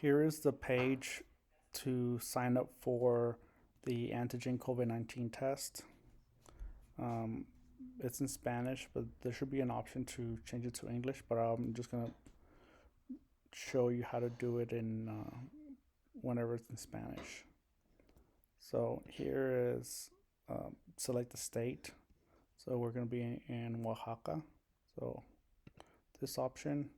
Here is the page to sign up for the antigen COVID-19 test. Um, it's in Spanish, but there should be an option to change it to English. But I'm just gonna show you how to do it in whenever it's in Spanish. So here is select the state. So we're gonna be in Oaxaca. So this option.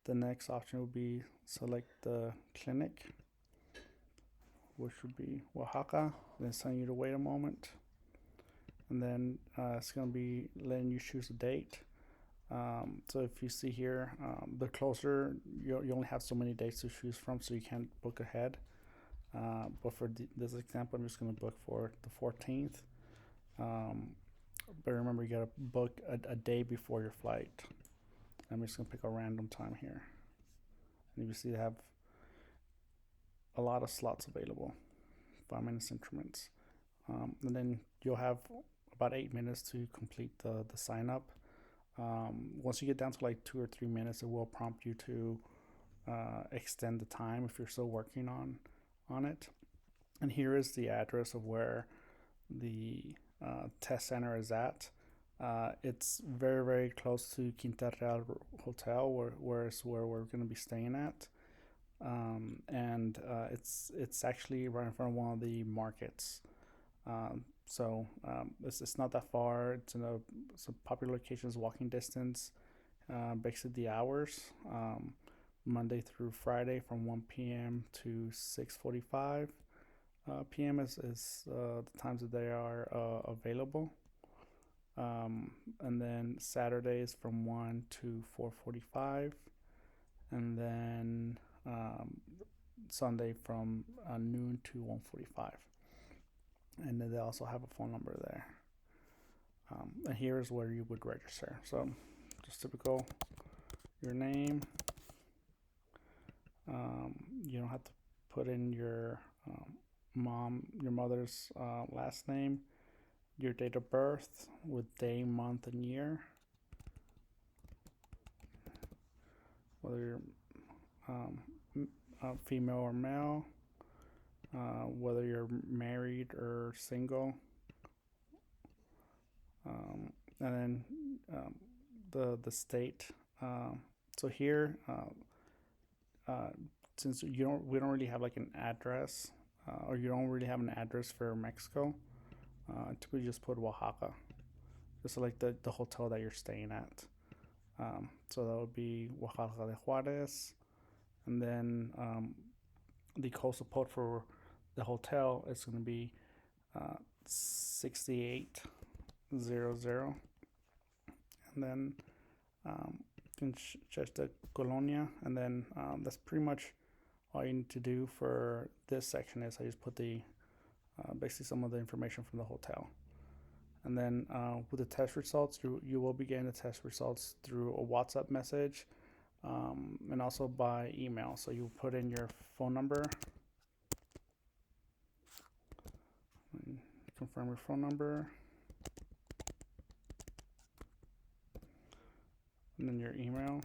The next option would be select the clinic, which would be Oaxaca. Then it's telling you to wait a moment. And then it's going to be letting you choose a date. So if you see here, the closer, you only have so many dates to choose from, so you can't book ahead. But for this example, I'm just going to book for the 14th. But remember, you got to book a day before your flight. I'm just going to pick a random time here. And you see they have a lot of slots available, 5 minutes increments. And then you'll have about 8 minutes to complete the sign up. Once you get down to like 2 or 3 minutes, it will prompt you to extend the time if you're still working on it. And here is the address of where the test center is at. It's very, very close to Quinta Real Hotel, where we're going to be staying at. And it's actually right in front of one of the markets. It's not that far. It's in some popular locations, walking distance. Basically, the hours Monday through Friday from 1 p.m. to 6:45 p.m. is the times that they are available. And then Saturdays from 1 to 4:45, and then Sunday from noon to 1:45. And then they also have a phone number there. And here is where you would register. So just typical, your name. You don't have to put in your mother's last name, your date of birth with day, month, and year. Whether you're female or male, whether you're married or single, and then the state. So here, since we don't really have like an address, or you don't really have an address for Mexico, typically just put Oaxaca, just like the hotel that you're staying at. So that would be Oaxaca de Juarez, and then the coastal code for the hotel is going to be 6800, and then you can check the colonia, and then that's pretty much all you need to do for this section. Is I just put the basically some of the information from the hotel. And then with the test results, you will be getting the test results through a WhatsApp message, and also by email. So you put in your phone number, confirm your phone number, and then your email.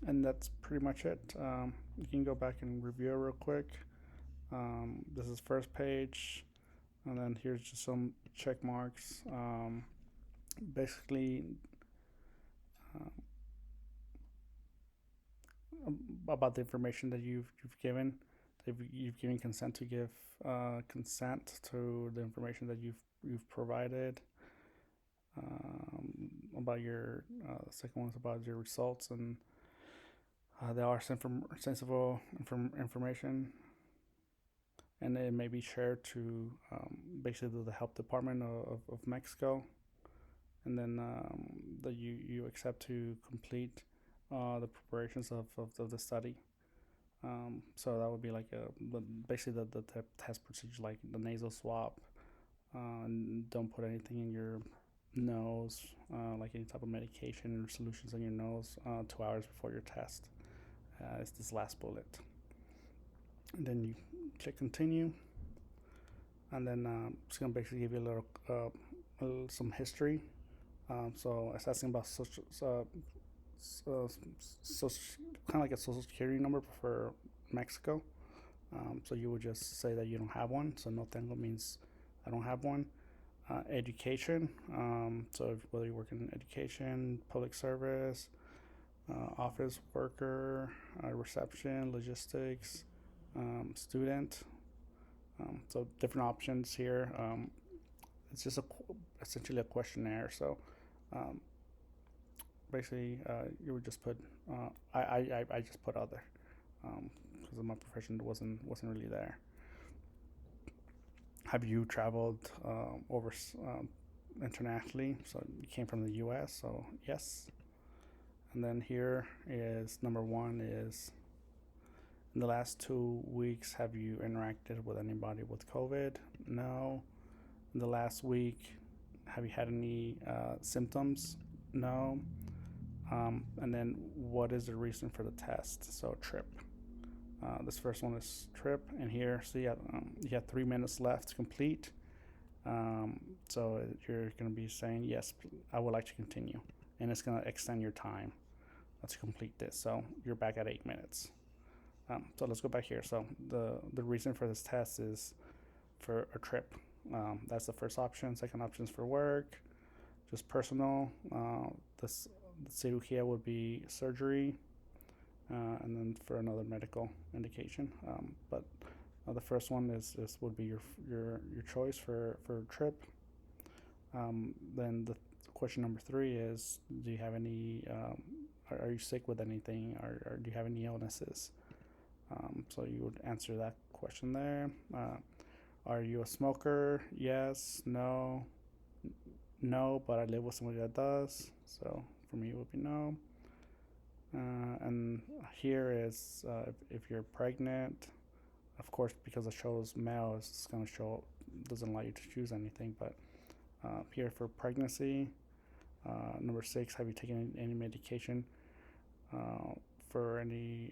And that's pretty much it. You can go back and review it real quick. This is first page, and then here's just some check marks. Basically, about the information that you've given. You've given consent to give consent to the information that you've provided. About your second one's about your results, and there are sensible information, and it may be shared to basically the health department of Mexico, and then that you accept to complete the preparations of the study. So that would be like basically the test procedure, like the nasal swab. And don't put anything in your nose, like any type of medication or solutions in your nose 2 hours before your test. It's this last bullet. And then you click continue, and then it's gonna basically give you some history. So it's asking about so kind of like a social security number for Mexico. So you would just say that you don't have one. So no tengo means I don't have one. Education. So whether you work in education, public service, office worker, reception, logistics, student. So different options here. It's just essentially a questionnaire. So um, basically, you would just put I just put other because my profession wasn't really there. Have you traveled over internationally? So you came from the U.S. So yes. And then here is number one is in the last 2 weeks, have you interacted with anybody with COVID? No. In the last week, have you had any symptoms? No. And then what is the reason for the test? So trip. This first one is trip, and here, so you have 3 minutes left to complete. So you're going to be saying, yes, I would like to continue. And it's going to extend your time to complete this. So you're back at 8 minutes. So let's go back here. So the reason for this test is for a trip. That's the first option. Second option is for work, just personal. The cirugía would be surgery, and then for another medical indication. But the first one is would be your choice for trip. Then the question number 3 is, do you have any? Are you sick with anything, or do you have any illnesses? So you would answer that question there. Are you a smoker? Yes, no, no, but I live with somebody that does. So for me, it would be no. And here is if you're pregnant. Of course, because it shows male, it's going to show, doesn't allow you to choose anything. But here for pregnancy, number 6, have you taken any medication for any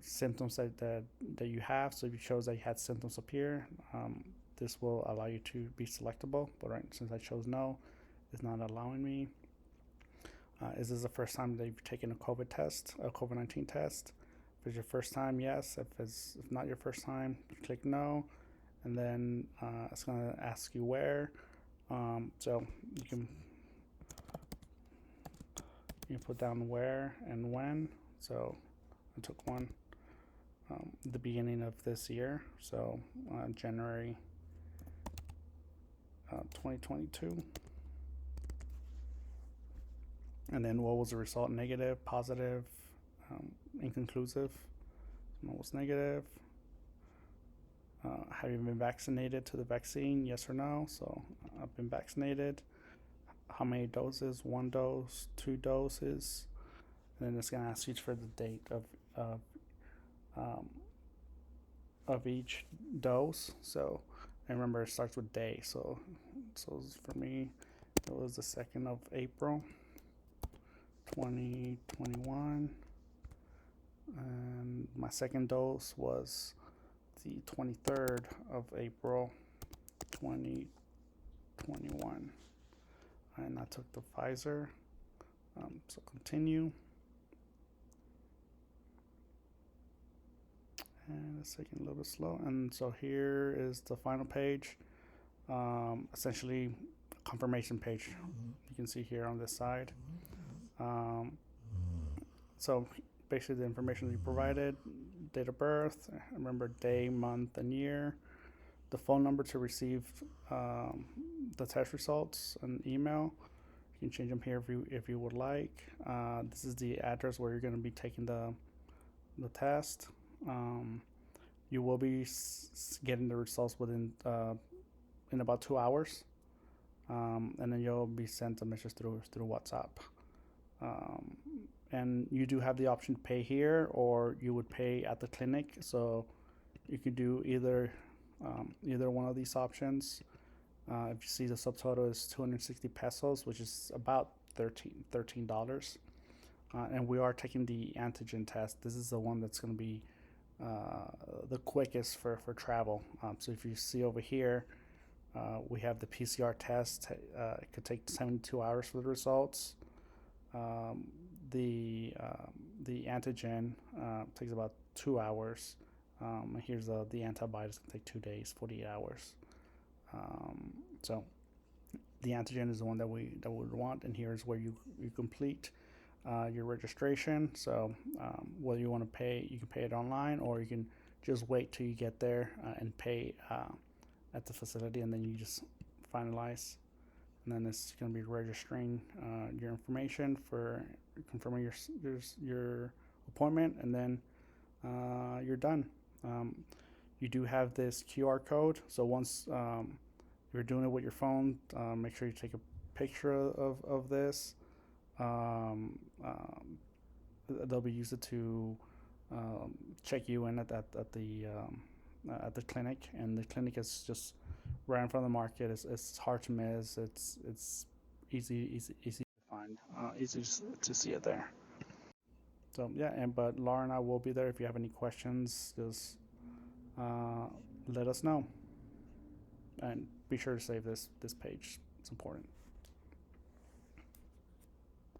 symptoms that you have? So if you chose that you had symptoms appear, this will allow you to be selectable. But right, since I chose no, it's not allowing me. Is this the first time that you've taken a COVID-19 test? If it's your first time, yes. If not your first time, click no, and then it's gonna ask you where. So you can put down where and when. So I took one the beginning of this year, so January 2022. And then what was the result? Negative, positive, inconclusive. What was negative? Have you been vaccinated to the vaccine? Yes or no? So I've been vaccinated. How many doses? 1 dose, 2 doses. And then it's going to ask you for the date of each dose. So I remember it starts with day. So for me, it was the 2nd of April, 2021. And my second dose was the 23rd of April, 2021. And I took the Pfizer. So continue. And it's taking a little bit slow. And so here is the final page. Essentially, confirmation page. You can see here on this side. So basically the information that you provided, date of birth, remember day, month, and year, the phone number to receive the test results, and email. You can change them here if you would like. This is the address where you're going to be taking the test. You will be getting the results within in about 2 hours, and then you'll be sent a message through WhatsApp. And you do have the option to pay here, or you would pay at the clinic. So you could do either one of these options. If you see, the subtotal is 260 pesos, which is about $13. And we are taking the antigen test. This is the one that's going to be the quickest for travel. So if you see over here, we have the PCR test. It could take 72 hours for the results. the antigen takes about 2 hours. Here's the antibodies can take 2 days, 48 hours. So the antigen is the one that we would want, and here's where you complete your registration. So whether you want to pay, you can pay it online, or you can just wait till you get there and pay at the facility, and then you just finalize. And then it's going to be registering your information for confirming your appointment, and then you're done. You do have this QR code, so once you're doing it with your phone, make sure you take a picture of this. Um, they'll be used to check you in at the clinic, and the clinic is just right in front of the market. It's hard to miss. It's easy to find. Easy to see it there. So yeah, and but Laura and I will be there. If you have any questions, just uh, let us know, and be sure to save this page. It's important.